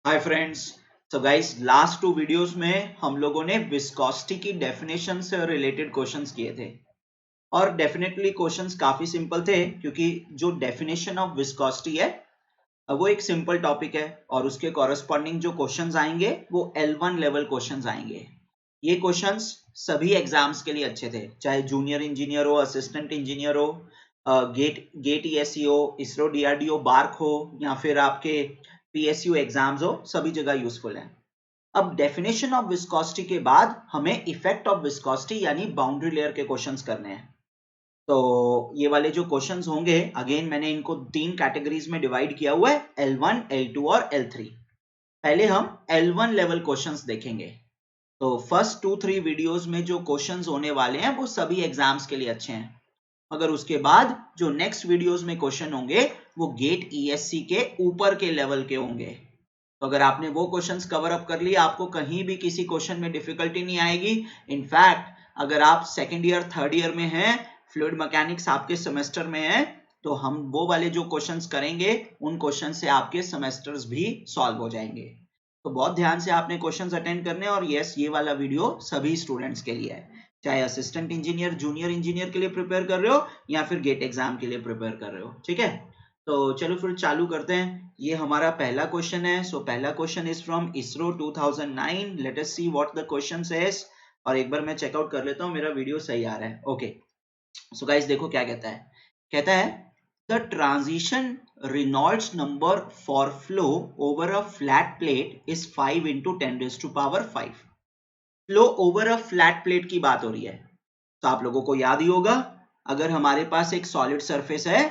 Hi friends. तो guys last 2 videos में हम लोगों ने विस्कोसिटी की डेफिनेशन से रिलेटेड क्वेश्चंस किए थे और डेफिनेटली क्वेश्चंस काफी सिंपल थे क्योंकि जो डेफिनेशन ऑफ विस्कोसिटी है वो एक सिंपल टॉपिक है और उसके कॉरेस्पॉन्डिंग जो क्वेश्चंस आएंगे वो L1 लेवल क्वेश्चंस आएंगे। ये क्वेश्चंस सभी एग्जाम्स के लिए अच्छे थे, चाहे जूनियर इंजीनियर हो, असिस्टेंट इंजीनियर हो, गेट ईएससी हो, इसरो डीआरडीओ बार्क हो या फिर आपके पीएसयू एग्जाम्स हो, सभी जगह यूजफुल है। अब डेफिनेशन ऑफ विस्कोसिटी के बाद हमें इफेक्ट ऑफ विस्कोसिटी यानी बाउंड्री लेयर के क्वेश्चंस करने हैं। तो ये वाले जो क्वेश्चंस होंगे, अगेन मैंने इनको 3 कैटेगरीज में डिवाइड किया हुआ है, L1, L2 और L3। पहले हम L1 लेवल क्वेश्चंस देखेंगे। तो फर्स्ट 2-3 वीडियोस में जो क्वेश्चंस होने वाले हैं वो सभी एग्जाम्स के लिए अच्छे हैं, मगर उसके बाद जो नेक्स्ट वीडियोस में क्वेश्चन होंगे वो गेट ईएससी के ऊपर के लेवल के होंगे। तो अगर आपने वो क्वेश्चंस कवर अप कर लिया, आपको कहीं भी किसी क्वेश्चन में डिफिकल्टी नहीं आएगी। इनफैक्ट अगर आप सेकेंड ईयर थर्ड ईयर में हैं, फ्लूइड मैकेनिक्स आपके सेमेस्टर में है, तो हम वो वाले जो क्वेश्चंस करेंगे उन क्वेश्चन से आपके सेमेस्टर्स भी सॉल्व हो जाएंगे। तो बहुत ध्यान से आपने क्वेश्चंस अटेंड करने, और यस, ये वाला वीडियो सभी स्टूडेंट्स के लिए है, चाहे असिस्टेंट इंजीनियर, जूनियर इंजीनियर के लिए प्रिपेयर कर रहे हो या फिर गेट एग्जाम के लिए प्रिपेयर कर रहे हो। ठीक है, तो चलो फिर चालू करते हैं। ये हमारा पहला क्वेश्चन है। सो पहला question is from ISRO 2009। Let us see what the question says. और एक बार मैं चेकआउट कर लेता हूँ मेरा वीडियो सही आ रहा है। ओके, सो गाइस देखो क्या कहता है। कहता है the transition Reynolds number for flow over a flat plate is 5 into 10⁻⁵। Flow over a flat plate की बात हो रही है। तो आप लोगों को याद ही होगा, अगर हमारे पास एक सॉलिड सरफेस है,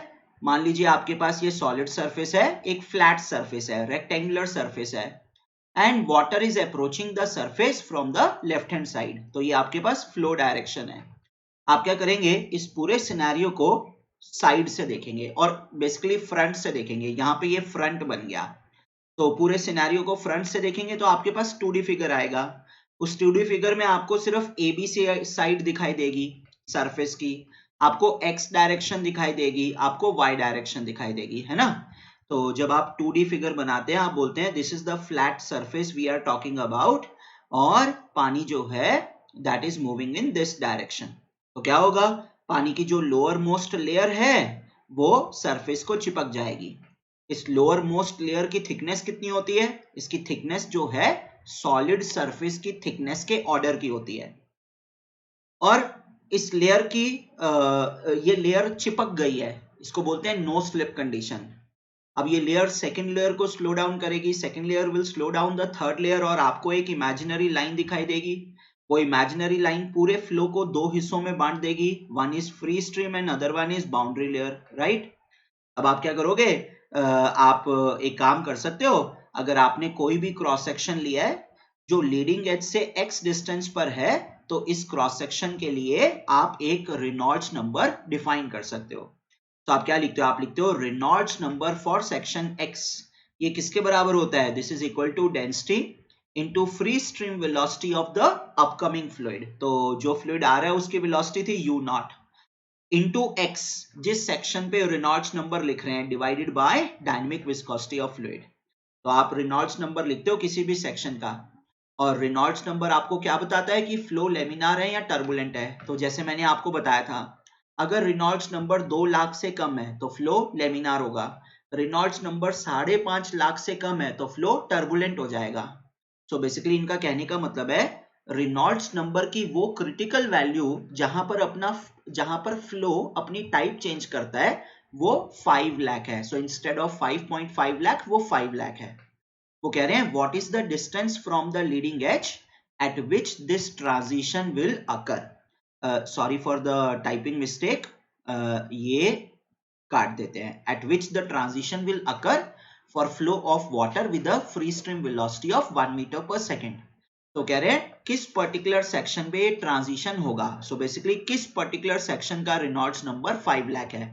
मान लीजिए आपके पास ये सॉलिड सरफेस है, एक फ्लैट सरफेस है, रेक्टेंगुलर सरफेस है, and water is approaching the surface from the left hand side. तो ये आपके पास फ्लो डायरेक्शन है। आप क्या करेंगे, इस पूरे सिनेरियो को साइड से देखेंगे और बेसिकली फ्रंट से देखेंगे। यहाँ पे ये फ्रंट बन गया, तो पूरे सिनेरियो को फ्रंट से देखेंगे तो आपके पास 2D फिगर आएगा। उस 2D फिगर में आपको सिर्फ ABC साइड दिखाई देगी सरफेस की, आपको X डायरेक्शन दिखाई देगी, आपको Y डायरेक्शन दिखाई देगी, है ना। तो जब आप 2D फिगर बनाते हैं, आप बोलते हैं this is the flat surface we are talking about, और पानी जो है that is moving in this direction. तो क्या होगा, पानी की जो लोअर मोस्ट लेयर है वो सरफेस को चिपक जाएगी। इस लोअर मोस्ट लेयर की थिकनेस कितनी होती है, इसकी थिकनेस जो है सॉलिड सरफेस की थिकनेस के ऑर्डर की होती है, और इस लेयर की ये लेयर चिपक गई है, इसको बोलते हैं नो स्लिप कंडीशन। अब ये लेयर सेकंड लेयर को स्लो डाउन करेगी, second layer will slow down the third layer, और आपको एक इमेजिनरी लाइन दिखाई देगी। वो इमेजिनरी लाइन पूरे फ्लो को 2 हिस्सों में बांट देगी, one is free stream and other one is boundary layer, right. अब आप क्या करोगे, आप एक काम कर सकते हो, अगर आपने कोई भी क्रॉस सेक्शन लिया है जो लीडिंग एज से x डिस्टेंस पर है, तो इस क्रॉस सेक्शन के लिए आप एक रेनॉल्ड्स नंबर डिफाइन कर सकते हो। तो आप क्या लिखते हो, आप लिखते हो Reynolds number for section x। ये किसके बराबर होता है, this is equal to density into free stream velocity of the upcoming fluid. तो जो फ्लूइड आ रहा है उसकी वेलोसिटी थी u0 इंटू x, जिस सेक्शन पे रेनॉल्ड्स नंबर लिख रहे हैं, divided by dynamic viscosity of fluid. तो आप रेनॉल्ड्स नंबर लिखते हो किसी भी सेक्शन का, और रेनॉल्ड्स नंबर आपको क्या बताता है कि फ्लो लेमिनार है या टर्बुलेंट है। तो जैसे मैंने आपको बताया था, अगर रेनॉल्ड्स नंबर 2 लाख से कम है तो फ्लो लेमिनार होगा, रेनॉल्ड्स नंबर 5.5 लाख से कम है तो फ्लो टर्बुलेंट हो जाएगा। सो बेसिकली इनका कहने का मतलब है रेनॉल्ड्स नंबर की वो क्रिटिकल वैल्यू जहां पर फ्लो अपनी टाइप चेंज करता है वो 5 लाख है। सो इंस्टेड ऑफ 5.5 लाख वो 5 लाख है। वो कह रहे हैं what is the distance from the leading edge at which this transition will occur. Sorry for the typing mistake, ये काट देते हैं, at which the transition will occur for flow of water with a free stream velocity of 1 metre पर second. तो कह रहे हैं किस पर्टिकुलर सेक्शन पे ट्रांजिशन होगा। सो बेसिकली किस पर्टिकुलर सेक्शन का रेनॉल्ड्स नंबर 5 लाख है।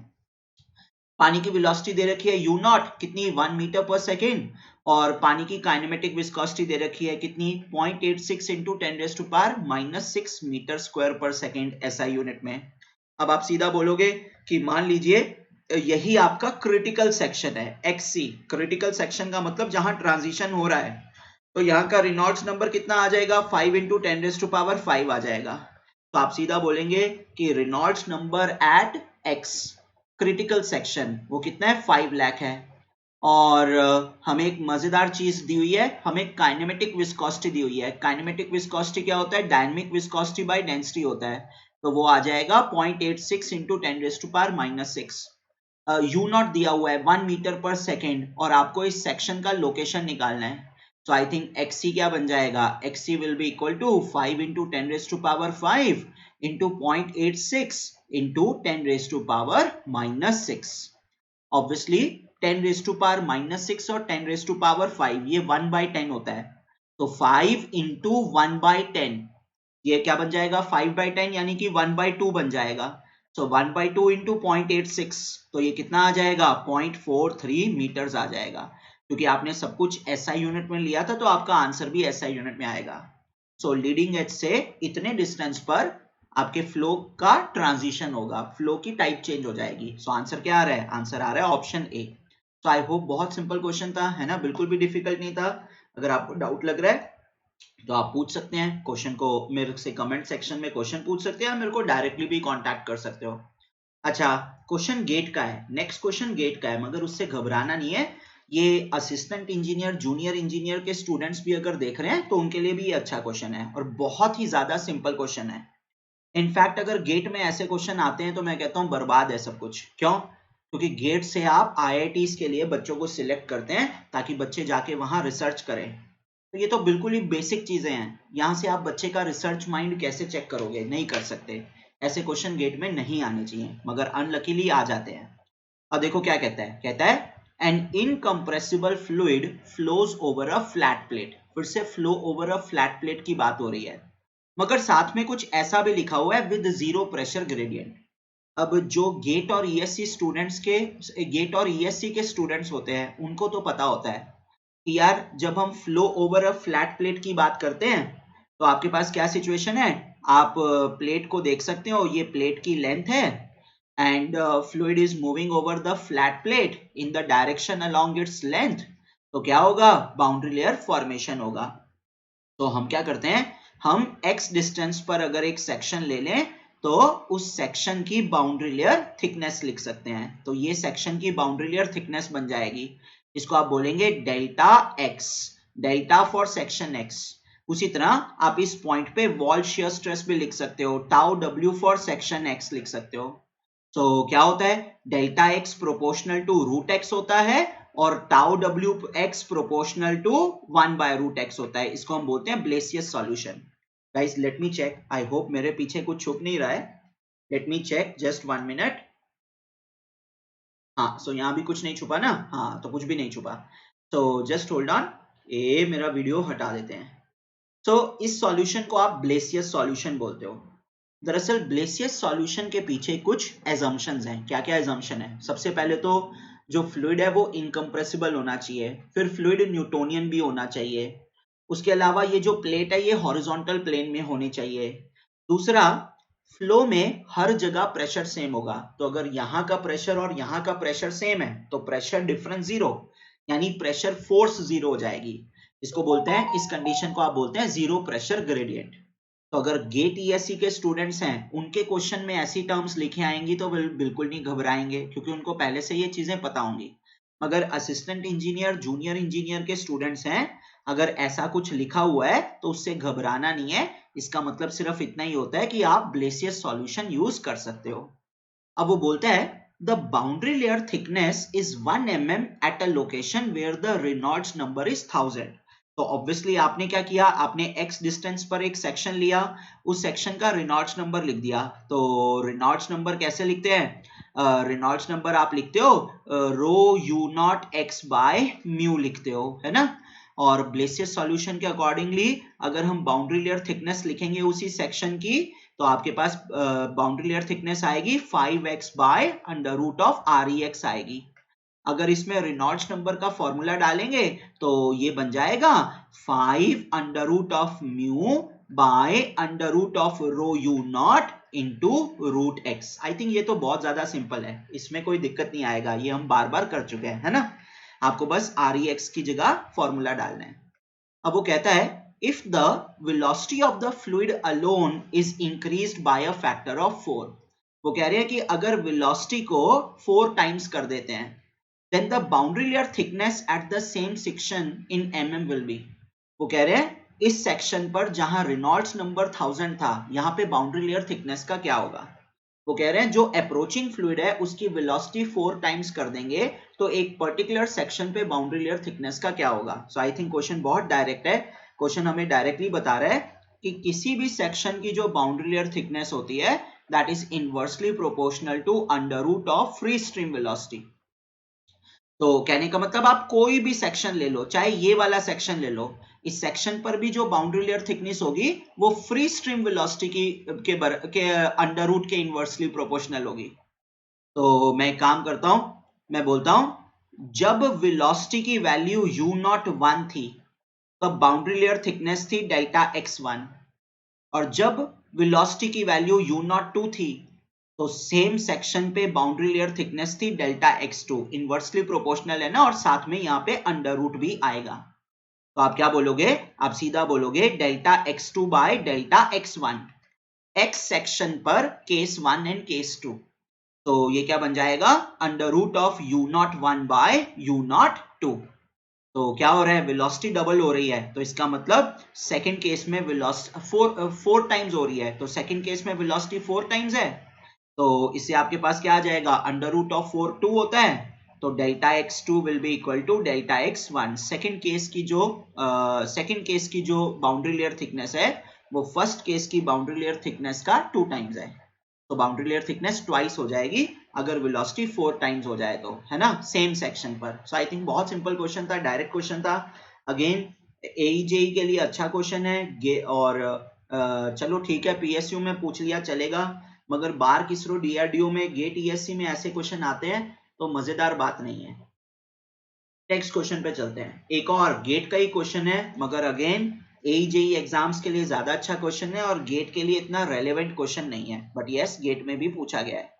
पानी की वेलोसिटी दे रखी है u0 कितनी, 1 मीटर पर सेकेंड, और पानी की काइनेमेटिक विस्कोसिटी दे रखी है कितनी, 0.86 into 10⁻⁻6 मीटर स्क्वायर पर सेकेंड SI यूनिट में। अब आप सीधा बोलोगे कि मान लीजिए यही आपका क्रिटिकल सेक्शन है, XC। क्रिटिकल सेक्शन का मतलब जहां ट्रांजिशन हो रहा है, तो यहाँ का रेनॉल्ड्स नंबर कितना आ जाएगा, 5 × 10⁵ आ जाएगा। तो आप सीधा बोलेंगे कि Reynolds number at X critical section वो कितना है, 5 लाख है। और हमें एक मजेदार चीज दी हुई है, हमें काइनेमेटिक विस्कोसिटी दी हुई है। काइनेमेटिक विस्कोसिटी क्या होता है, डायनेमिक विस्कोसिटी बाय डेंसिटी होता है। तो वो आ जाएगा 0.86 × 10⁻⁻6। U नॉट दिया हुआ है 1 मीटर पर सेकेंड, और आपको इस सेक्शन का लोकेशन निकालना है। तो आई थिंक XC क्या बन जाएगा, XC will be equal to 5 × 10⁵ into 0.86 into 10⁻⁻6। Obviously 10⁻⁻6 और 10⁻5 ये 1/10 होता है। तो 5 × 1/10 ये क्या बन जाएगा, 5/10 यानी कि 1/2 बन जाएगा। So 1/2 into 0.86 तो ये कितना आ जाएगा, 0.43 मीटर्स आ जाएगा। क्योंकि आपने सब कुछ SI यूनिट में लिया था तो आपका आंसर भी SI यूनिट में आएगा। सो लीडिंग एज से इतने डिस्टेंस पर आपके फ्लो का ट्रांजिशन होगा, फ्लो की टाइप चेंज हो जाएगी। सो आंसर क्या आ रहा है, आंसर आ रहा है ऑप्शन ए। तो आई होप बहुत सिंपल क्वेश्चन था, है ना, बिल्कुल भी डिफिकल्ट नहीं था। अगर आपको डाउट लग रहा है तो आप पूछ सकते हैं क्वेश्चन को, मेरे से कमेंट सेक्शन में क्वेश्चन पूछ सकते हैं, मेरे को डायरेक्टली भी कांटेक्ट कर सकते हो। अच्छा, क्वेश्चन गेट का है, नेक्स्ट क्वेश्चन गेट का है, मगर उससे घबराना नहीं है। ये असिस्टेंट इंजीनियर, जूनियर इंजीनियर के स्टूडेंट्स भी अगर देख रहे हैं तो उनके लिए भी ये अच्छा क्वेश्चन है और बहुत ही ज्यादा सिंपल क्वेश्चन है। इनफैक्ट अगर गेट में ऐसे क्वेश्चन आते हैं तो मैं कहता हूं बर्बाद है सब कुछ। क्यों? क्योंकि गेट से आप IITs के लिए बच्चों को सिलेक्ट करते हैं ताकि बच्चे जाके वहां रिसर्च करें। तो ये तो बिल्कुल ही बेसिक चीजें हैं, यहां से आप बच्चे का रिसर्च माइंड कैसे चेक करोगे, नहीं कर सकते। ऐसे क्वेश्चन गेट में नहीं आने चाहिए, मगर अनलकीली आ जाते हैं। अब देखो क्या कहता है, कहता है an incompressible fluid flows over a flat plate. फिर से flow over a flat plate की बात हो रही है, मगर साथ में कुछ ऐसा भी लिखा हुआ है, विद 0 प्रेशर ग्रेडियंट। अब जो गेट और ESC स्टूडेंट्स के, गेट और ESC के स्टूडेंट्स होते हैं उनको तो पता होता है कि यार जब हम flow over a flat plate की बात करते हैं तो आपके पास क्या सिचुएशन है, आप प्लेट को देख सकते हो, ये प्लेट की लेंथ है and fluid is moving over the flat plate in the direction along its length. तो क्या होगा, बाउंड्री लेयर फॉर्मेशन होगा। तो हम क्या करते हैं, हम x डिस्टेंस पर अगर एक सेक्शन ले लें तो उस सेक्शन की बाउंड्री लेयर थिकनेस लिख सकते हैं। तो ये सेक्शन की बाउंड्री लेयर थिकनेस बन जाएगी, इसको आप बोलेंगे delta x, delta for section x। उसी तरह आप इस पॉइंट पे वॉल शियर स्ट्रेस भी लिख सकते हो, tau w for section x लिख सकते हो। तो क्या होता है, delta x proportional to root x होता है और tau w x proportional to 1/√x होता है। इसको हम बोलते हैं Blasius solution. Guys let me check, I hope मेरे पीछे कुछ छुप नहीं रहा है। Let me check, just 1 minute. हाँ, सो यहाँ भी कुछ नहीं छुपा ना, हाँ तो कुछ भी नहीं छुपा। तो जस्ट होल्ड ऑन, ये मेरा वीडियो हटा देते हैं। तो इस सॉल्यूशन को आप ब्लेसियस सॉल्यूशन बोलते हो। दरअसल ब्लेसियस सॉल्यूशन के पीछे कुछ एजम्पशंस हैं। क्या क्या एजम्पशन है, सबसे पहले तो जो फ्लूइड है वो इनकम्प्रेसिबल होना चाहिए, फिर फ्लूइड न्यूटोनियन भी होना चाहिए, उसके अलावा ये जो प्लेट है ये हॉरिजॉन्टल प्लेन में होनी चाहिए। दूसरा, फ्लो में हर जगह प्रेशर सेम होगा। तो अगर यहाँ का प्रेशर और यहाँ का प्रेशर सेम है तो प्रेशर डिफरेंस 0, यानी प्रेशर फोर्स 0 हो जाएगी। इसको बोलते हैं, इस कंडीशन को आप बोलते हैं 0 प्रेशर ग्रेडियंट। तो अगर गेट ESC के स्टूडेंट्स हैं उनके क्वेश्चन में ऐसी टर्म्स लिखे आएंगी तो बिल्कुल नहीं घबराएंगे, क्योंकि उनको पहले से ये चीजें पता होंगी। मगर असिस्टेंट इंजीनियर, जूनियर इंजीनियर के स्टूडेंट्स हैं, अगर ऐसा कुछ लिखा हुआ है तो उससे घबराना नहीं है। इसका मतलब सिर्फ इतना ही होता है कि आप ब्लेसियस सॉल्यूशन यूज कर सकते हो। अब वो बोलता है the boundary layer thickness is 1 mm at a location where the Reynolds number is 1000। तो ऑब्वियसली आपने क्या किया, आपने x डिस्टेंस पर एक सेक्शन लिया, उस सेक्शन का रेनॉल्ड्स नंबर लिख दिया। तो रेनॉल्ड्स नंबर कैसे लिखते हैं, रेनॉल्ड्स नंबर आप लिखते हो ρU0x/μ लिखते हो, है ना। और ब्लेसियस सॉल्यूशन के अकॉर्डिंगली अगर हम बाउंड्री लेयर थिकनेस लिखेंगे उसी सेक्शन की, तो आपके पास बाउंड्री लेयर थिकनेस आएगी 5x/√REX आएगी। अगर इसमें रेनॉल्ड्स नंबर का फॉर्मूला डालेंगे तो ये बन जाएगा 5√μ by under root of rho u naught into root x. I think ये तो बहुत ज्यादा सिंपल है, इसमें कोई दिक्कत नहीं आएगा, ये हम बार बार कर चुके हैं, है ना। आपको बस आर ई एक्स की जगह फॉर्मूला डालना है। अब वो कहता है if the velocity of the fluid alone is increased by a factor of 4। वो कह रहे हैं कि अगर वेलोसिटी को 4 टाइम्स कर देते हैं then the boundary layer thickness at the same section in mm will be। वो कह रहे हैं इस सेक्शन पर जहां रेनॉल्ड्स नंबर 1000 था, यहां पे बाउंड्री लेयर थिकनेस का क्या होगा। वो कह रहे हैं जो अप्रोचिंग फ्लूइड है उसकी वेलोसिटी 4 टाइम्स कर देंगे तो एक पर्टिकुलर सेक्शन पे बाउंड्री लेयर थिकनेस का क्या होगा। सो आई थिंक क्वेश्चन बहुत डायरेक्ट है। क्वेश्चन हमें डायरेक्टली बता रहा है कि किसी भी सेक्शन की जो बाउंड्री लेयर थिकनेस होती है that is inversely proportional to under root of free stream velocity. तो कहने का मतलब आप कोई भी सेक्शन ले लो, चाहे ये वाला सेक्शन ले लो, इस सेक्शन पर भी जो बाउंड्री लेयर थिकनेस होगी वो फ्री स्ट्रीम वेलोसिटी के अंडर रूट के इनवर्सली प्रोपोर्शनल होगी। तो मैं एक काम करता हूं, मैं बोलता हूं जब वेलोसिटी की वैल्यू u नॉट 1 थी तब बाउंड्री लेयर थिकनेस थी डेल्टा x1, और जब वेलोसिटी की वैल्यू u नॉट 2 थी तो सेम सेक्शन पे बाउंड्री लेयर थिकनेस थी डेल्टा x2। इनवर्सली प्रोपोर्शनल है ना, और साथ में यहाँ पे अंडर रूट भी आएगा। तो आप क्या बोलोगे, आप सीधा बोलोगे delta x2 by delta x1, x section पर केस 1 एंड केस 2। तो ये क्या बन जाएगा, under root of u naught 1 by u naught 2। तो क्या हो रहा है, वेलोसिटी डबल हो रही है, तो इसका मतलब सेकंड केस में वेलोसिटी 4 टाइम्स हो रही है, तो सेकंड केस में वेलोसिटी 4 टाइम्स है। तो इससे आपके पास क्या आ जाएगा, अंडर रूट ऑफ 4 2 होता है, तो delta x2 will be equal to delta x1। Second case की जो बाउंड्री लेयर थिकनेस है वो फर्स्ट केस की बाउंड्री लेयर थिकनेस का 2 टाइम्स है। तो बाउंड्री लेयर थिकनेस ट्वाइस हो जाएगी अगर वेलोसिटी 4 टाइम्स हो जाए तो, है ना, सेम सेक्शन पर। सो आई थिंक बहुत सिंपल क्वेश्चन था, डायरेक्ट क्वेश्चन था। अगेन एईजेई के लिए अच्छा क्वेश्चन है, और चलो ठीक है पीएसयू में पूछ लिया चलेगा, मगर बार किसरो डीआरडीओ में गेट ईएससी में ऐसे क्वेश्चन आते हैं तो मजेदार बात नहीं है। नेक्स्ट क्वेश्चन पे चलते हैं, एक और गेट का ही क्वेश्चन है, मगर अगेन एईजेई एग्जाम्स के लिए ज्यादा अच्छा क्वेश्चन है और गेट के लिए इतना रेलेवेंट क्वेश्चन नहीं है, बट यस गेट में भी पूछा गया है।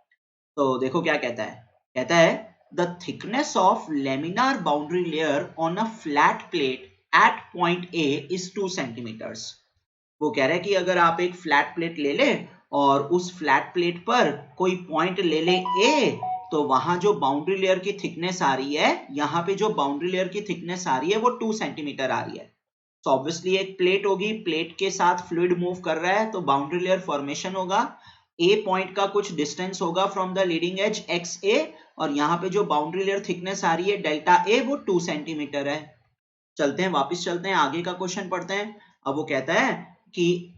तो देखो क्या कहता है the thickness of laminar boundary layer on a flat plate at point A is 2 centimetres. वो कह रहे हैं कि अगर आप एक फ्लैट प्लेट ले ले और उस फ्लैट प्लेट पर कोई पॉइंट ले ले ए, तो वहां जो बाउंड्री लेयर की थिकनेस आ रही है, यहाँ पे जो बाउंड्री लेयर की थिकनेस आ रही है वो 2 सेंटीमीटर आ रही है। तो ऑब्वियसली एक प्लेट होगी, प्लेट के साथ फ्लूइड मूव कर रहा है तो बाउंड्री लेयर फॉर्मेशन होगा। ए पॉइंट का कुछ डिस्टेंस होगा from the leading edge x a, और यहाँ पे जो बाउंड्री लेयर थिकनेस आ रही है डेल्टा ए वो 2 सेंटीमीटर है। चलते हैं वापस चलते हैं, आगे का क्वेश्चन पढ़ते हैं। अब वो कहता है कि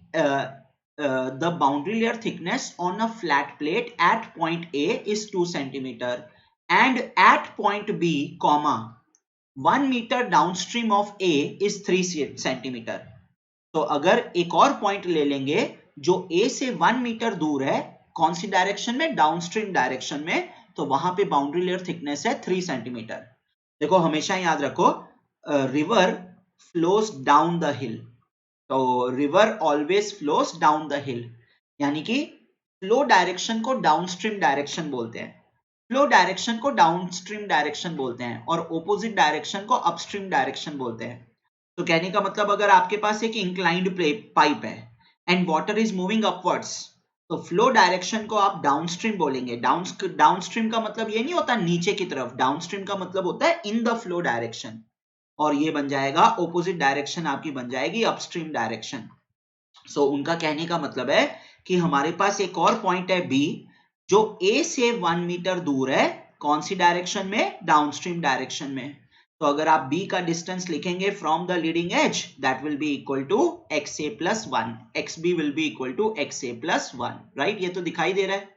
the boundary layer thickness on a flat plate at point A is 2 centimetre and at point B comma 1 metre downstream of A is 3 centimetre. तो अगर एक और पॉइंट ले लेंगे जो ए से 1 मीटर दूर है, कौन सी डायरेक्शन में, डाउनस्ट्रीम डायरेक्शन में, तो वहां पे बाउंड्री लेयर थिकनेस है 3 सेंटीमीटर। देखो हमेशा याद रखो, river flows down the hill, तो river always flows down the hill, यानी कि फ्लो डायरेक्शन को डाउनस्ट्रीम डायरेक्शन बोलते हैं, फ्लो डायरेक्शन को डाउनस्ट्रीम डायरेक्शन बोलते हैं, और ऑपोजिट डायरेक्शन को अपस्ट्रीम डायरेक्शन बोलते हैं। तो कहने का मतलब अगर आपके पास एक इंक्लाइंड पाइप है and water is moving upwards, तो फ्लो डायरेक्शन को आप डाउनस्ट्रीम बोलेंगे। डाउनस्ट्रीम का मतलब ये नहीं होता नीचे की तरफ, डाउनस्ट्रीम का मतलब होता है इन द फ्लो डायरेक्शन, और ये बन जाएगा ऑपोजिट डायरेक्शन आपकी बन जाएगी अपस्ट्रीम डायरेक्शन। सो उनका कहने का मतलब है कि हमारे पास एक और पॉइंट है बी जो ए से 1 मीटर दूर है, कौन सी डायरेक्शन में, डाउनस्ट्रीम डायरेक्शन में। तो अगर आप बी का डिस्टेंस लिखेंगे from the leading edge that will be equal to x A plus 1, x B will be equal to x A plus 1, right, ये तो दिखाई दे रहा है।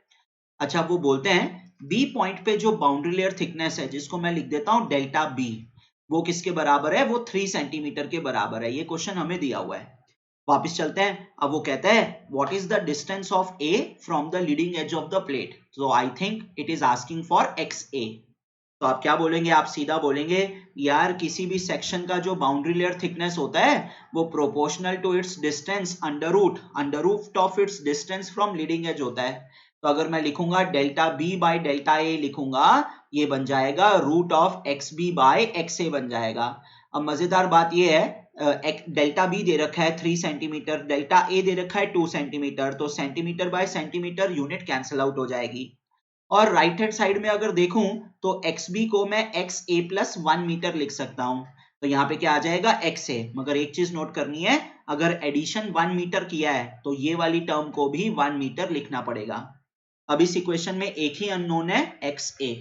अच्छा वो बोलते हैं बी पॉइंट पे जो बाउंड्री लेयर थिकनेस है, जिसको मैं लिख देता हूं डेल्टा बी, वो किसके बराबर है, वो 3 सेंटीमीटर के बराबर है। ये क्वेश्चन हमें दिया हुआ है। वापस चलते हैं, अब वो कहता है what is the distance of a from the leading edge of the plate. So I think it is asking for x a. तो आप क्या बोलेंगे, आप सीधा बोलेंगे यार किसी भी सेक्शन का जो बाउंड्री लेयर थिकनेस होता है वो proportional to its distance under root of its distance from leading edge होता है। तो अगर मैं लिखूंगा delta b by delta a लिखूंगा, ये बन जाएगा root of x b by x a बन जाएगा। अब मजेदार बात ये है, डेल्टा बी दे रखा है 3 सेंटीमीटर, डेल्टा ए दे रखा है 2 सेंटीमीटर, तो centimetre bye centimetre unit cancel out हो जाएगी। और राइट हैंड साइड में अगर देखूं तो xb को मैं xa प्लस 1 मीटर लिख सकता हूं। तो यहाँ पे क्या आ जाएगा xa, मगर एक चीज नोट करनी है, अगर एडिशन 1 मीटर किया है तो ये वाली टर्म को भी 1 मीटर लिखना पड़ेगा। अब इस इक्वेशन में एक ही अननोन है xa,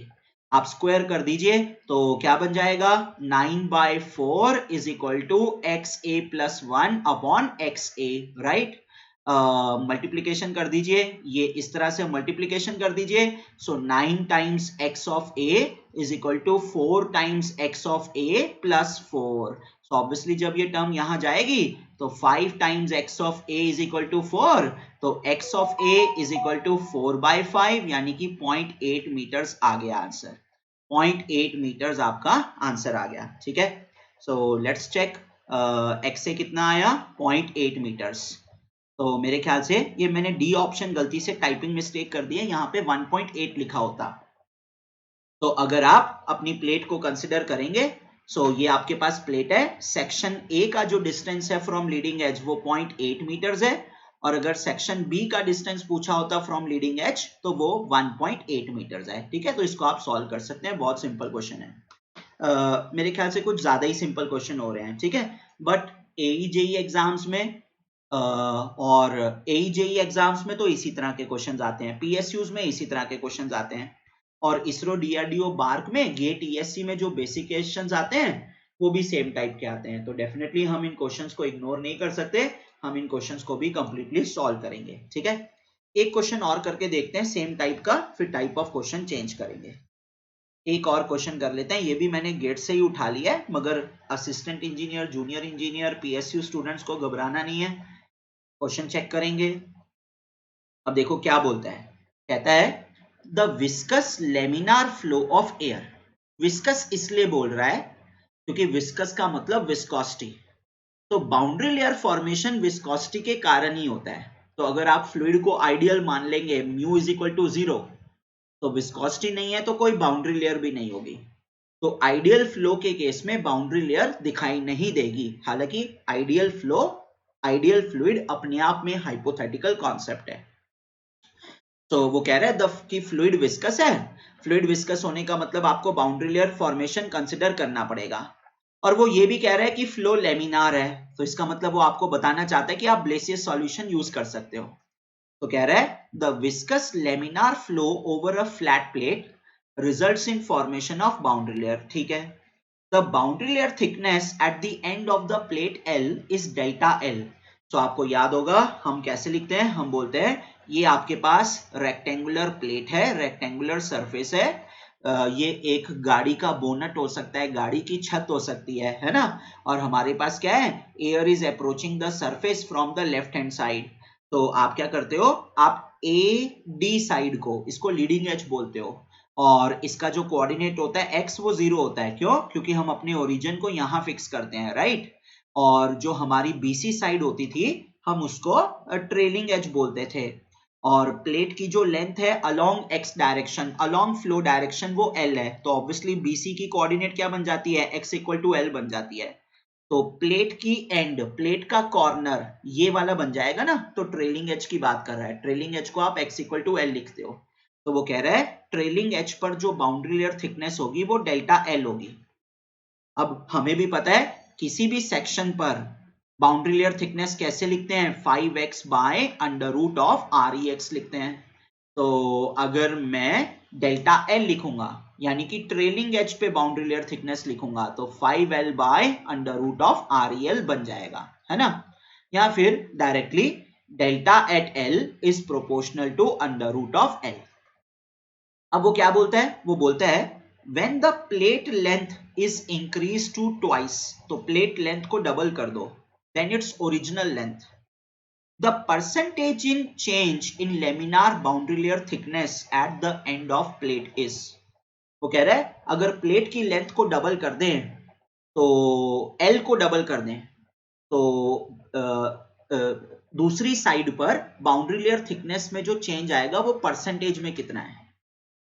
आप स्क्वायर कर दीजिए तो क्या बन जाएगा 9/4 is equal to xa plus 1 upon xa, right. Multiplication कर दीजिए, ये इस तरह से मल्टीप्लीकेशन कर दीजिए। So 9 times x of a is equal to 4 times x of a plus 4। So obviously जब ये टर्म यहां जाएगी तो 5 times x of a is equal to 4, तो x of a is equal to 4/5 यानी कि 0.8 मीटर्स आ गया आंसर। 0.8 मीटर्स आपका आंसर आ गया, ठीक है। सो लेट्स चेक, x से कितना आया 0.8 मीटर्स। तो मेरे ख्याल से ये मैंने डी ऑप्शन गलती से टाइपिंग मिस्टेक कर दी है, यहाँ पे 1.8 लिखा होता। तो अगर आप अपनी प्लेट को कंसिडर करेंगे, सो ये आपके पास प्लेट है, सेक्शन ए का जो डिस्टेंस है फ्रॉम लीडिंग एज वो 0.8 मीटर्स है, और अगर सेक्शन बी का डिस्टेंस पूछा होता फ्रॉम लीडिंग एज तो वो 1.8 मीटर्स है, ठीक है। तो इसको आप सॉल्व कर सकते हैं, बहुत सिंपल क्वेश्चन है। मेरे ख्याल से कुछ ज्यादा ही सिंपल क्वेश्चन हो रहे हैं, ठीक है। बट एई जेई एग्जाम्स में और एई जेई एग्जाम्स में तो इसी तरह के क्वेश्चंस आते हैं, पीएसयूज में इसी तरह के क्वेश्चंस आते हैं, और इसरो डीआरडीओ बार्क में गेट ईएससी में जो बेसिक क्वेश्चंस आते हैं वो भी सेम टाइप के आते हैं। तो डेफिनेटली हम इन क्वेश्चंस को इग्नोर नहीं कर सकते, हम इन क्वेश्चंस को भी कंप्लीटली सॉल्व करेंगे, ठीक है। एक क्वेश्चन और करके देखते हैं सेम टाइप का, फिर टाइप ऑफ क्वेश्चन चेंज करेंगे। एक और क्वेश्चन कर लेते हैं, ये भी मैंने गेट से ही उठा लिया है, मगर assistant engineer, junior engineer, PSU students को घबराना नहीं है। क्वेश्चन चेक करेंगे। अब देखो क्या बोलता है, कहता है the viscous laminar flow of air. Viscous इसलिए बोल रहा है क्योंकि विस्कस का मतलब विस्कोसिटी, तो बाउंड्री लेयर फॉर्मेशन विस्कोसिटी के कारण ही होता है। तो अगर आप फ्लूइड को आइडियल मान लेंगे म्यू इज इक्वल टू 0, तो विस्कोसिटी नहीं है तो कोई बाउंड्री लेयर भी नहीं होगी। तो आइडियल फ्लो के केस में बाउंड्री लेयर दिखाई नहीं देगी, हालांकि आइडियल फ्लो, आइडियल फ्लूइड अपने आप में हाइपोथेटिकल कॉन्सेप्ट है। तो वो कह रहा है कि फ्लूइड विस्कस है, फ्लूइड विस्कस होने का मतलब आपको बाउंड्री लेयर फॉर्मेशन कंसिडर करना पड़ेगा। और वो ये भी कह रहा है कि फ्लो लेमिनार है, तो इसका मतलब वो आपको बताना चाहता है कि आप ब्लेसियस सॉल्यूशन यूज कर सकते हो। तो कह रहा है the viscous laminar flow over a flat plate results in formation of boundary layer, ठीक है। The boundary layer thickness at the end of the plate L is delta L. तो आपको याद होगा हम कैसे लिखते हैं, हम बोलते हैं ये आपके पास रेक्टेंगुलर प्लेट है, रेक्टेंगुलर सरफेस है, ये एक गाड़ी का बोनट हो सकता है, गाड़ी की छत हो सकती है ना। और हमारे पास क्या है, air is approaching the surface from the left hand side. तो आप क्या करते हो, आप ए डी साइड को, इसको लीडिंग एज बोलते हो, और इसका जो कोऑर्डिनेट होता है x वो 0 होता है, क्यों, क्योंकि हम अपने ओरिजिन को यहां फिक्स करते हैं, राइट। और जो हमारी बीसी साइड होती थी हम उसको ट्रेलिंग एज बोलते थे, और प्लेट की जो लेंथ है along x direction, along flow direction वो l है, तो ऑब्वियसली बीसी की कोऑर्डिनेट क्या बन जाती है, x इक्वल टू l बन जाती है। तो प्लेट की एंड, प्लेट का कॉर्नर ये वाला बन जाएगा ना, तो ट्रेलिंग एज की बात कर रहा है, ट्रेलिंग एज को आप x इक्वल टू l लिखते हो। तो वो कह रहा है ट्रेलिंग एज पर जो बाउंड्री लेयर थिकनेस होगी वो डेल्टा एल होगी। अब हमें भी पता है किसी भी सेक्शन पर बाउंड्री लेयर थिकनेस कैसे लिखते हैं, 5x by under root of REX लिखते हैं। तो अगर मैं डेल्टा एल लिखूंगा यानी कि ट्रेलिंग एज पे बाउंड्री लेयर थिकनेस लिखूंगा तो 5L by under root of REL बन जाएगा, है ना। या फिर directly delta at L is proportional to under root of L। अब वो क्या बोलता है, वो बोलता है when the plate length is increased to twice, तो प्लेट लेंथ को डबल कर दो, then its original length, the percentage in change in laminar boundary layer thickness at the end of plate is। वो कह रहा है अगर प्लेट की लेंथ को डबल कर दें तो एल को डबल कर दें तो दूसरी साइड पर बाउंड्री लेयर थिकनेस में जो चेंज आएगा वो परसेंटेज में कितना है।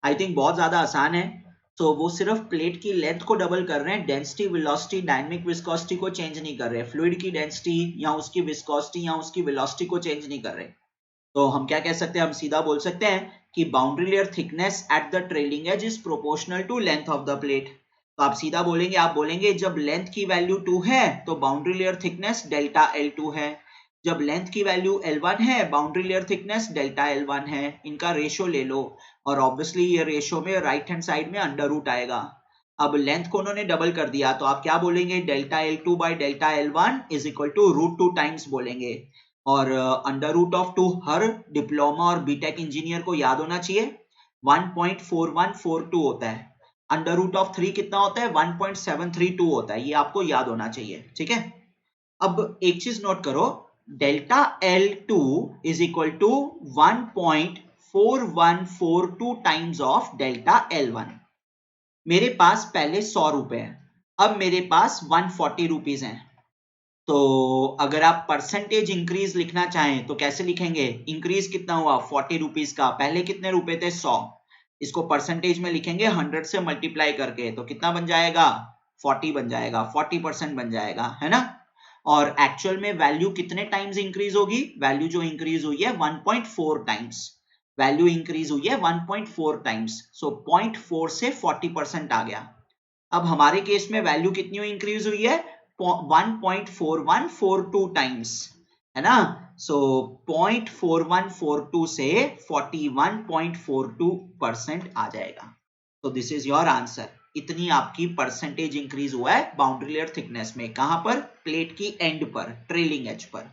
आई थिंक बहुत ज्यादा आसान है। तो वो सिर्फ प्लेट की लेंथ को डबल कर रहे हैं, डेंसिटी, वेलोसिटी, डायनेमिक विस्कोसिटी को चेंज नहीं कर रहे, फ्लूइड की डेंसिटी या उसकी विस्कोसिटी या उसकी वेलोसिटी को चेंज नहीं कर रहे। तो हम क्या कह सकते हैं, हम सीधा बोल सकते हैं कि boundary layer thickness at the trailing edge is proportional to length of the plate. तो आप सीधा बोलेंगे, आप बोलेंगे जब लेंथ की वैल्यू 2 है तो boundary layer thickness delta L2 है, जब लेंथ की वैल्यू L1 है boundary layer thickness delta L1 है। इनका रेशो ले लो और ऑब्वियसली ये रेशो में राइट हैंड साइड में अंडर रूट आएगा। अब लेंथ को उन्होंने डबल कर दिया तो आप क्या बोलेंगे, delta L2 by delta L1 is equal to √2 times बोलेंगे। और अंडर रूट ऑफ 2 हर डिप्लोमा और बीटेक इंजीनियर को याद होना चाहिए 1.4142 होता है। अंडर रूट ऑफ 3 कितना होता है, 1.732 होता है। ये आपको याद होना चाहिए, ठीक है। अब एक चीज नोट करो, delta L2 is equal to 1.4142 times of delta L1। मेरे पास पहले 100 रुपए है, अब मेरे पास 140 रुपीज है। तो अगर आप परसेंटेज इंक्रीज लिखना चाहें तो कैसे लिखेंगे, इंक्रीज कितना हुआ 40 रुपीज का, पहले कितने रुपए थे 100, इसको परसेंटेज में लिखेंगे 100 से मल्टीप्लाई करके, तो कितना बन जाएगा 40 बन जाएगा, 40% बन जाएगा, है ना। और एक्चुअल में वैल्यू कितने टाइम्स इंक्रीज होगी, वैल्यू जो इंक्रीज हुई है 1.4 टाइम्स, वैल्यू इंक्रीज हुई है 1.4 टाइम्स। सो 0.4 से 40% आ गया। अब हमारे केस में वैल्यू कितनी इंक्रीज हुई है 1.4142 टाइम्स, है ना। सो 0.4142 से 41.42% आ जाएगा। तो दिस इज योर आंसर। इतनी आपकी परसेंटेज इंक्रीज हुआ है बाउंड्री लेयर थिकनेस में, कहां पर, प्लेट की एंड पर, ट्रेलिंग एज पर।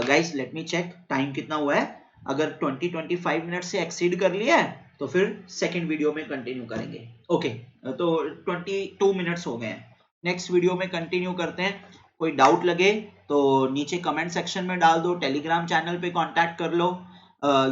Guys let me check time कितना हुआ है। अगर 20-25 मिनट से एक्सीड कर लिया है तो फिर सेकेंड वीडियो में कंटिन्यू करेंगे। ओके तो 22 मिनट्स हो गए हैं, नेक्स्ट वीडियो में कंटिन्यू करते हैं। कोई डाउट लगे तो नीचे कमेंट सेक्शन में डाल दो, टेलीग्राम चैनल पे कांटेक्ट कर लो,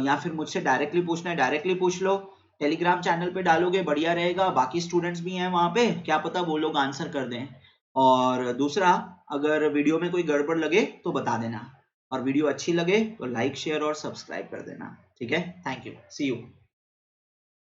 या फिर मुझसे डायरेक्टली पूछना है डायरेक्टली पूछ लो। टेलीग्राम चैनल पे डालोगे बढ़िया रहेगा, बाकी स्टूडेंट्स भी हैं वहां पे, क्या पता वो लोग आंसर कर दें। और दूसरा, अगर वीडियो में कोई गड़बड़ लगे तो बता देना, और वीडियो अच्छी लगे तो लाइक शेयर और सब्सक्राइब कर देना, ठीक है। Thank you, see you.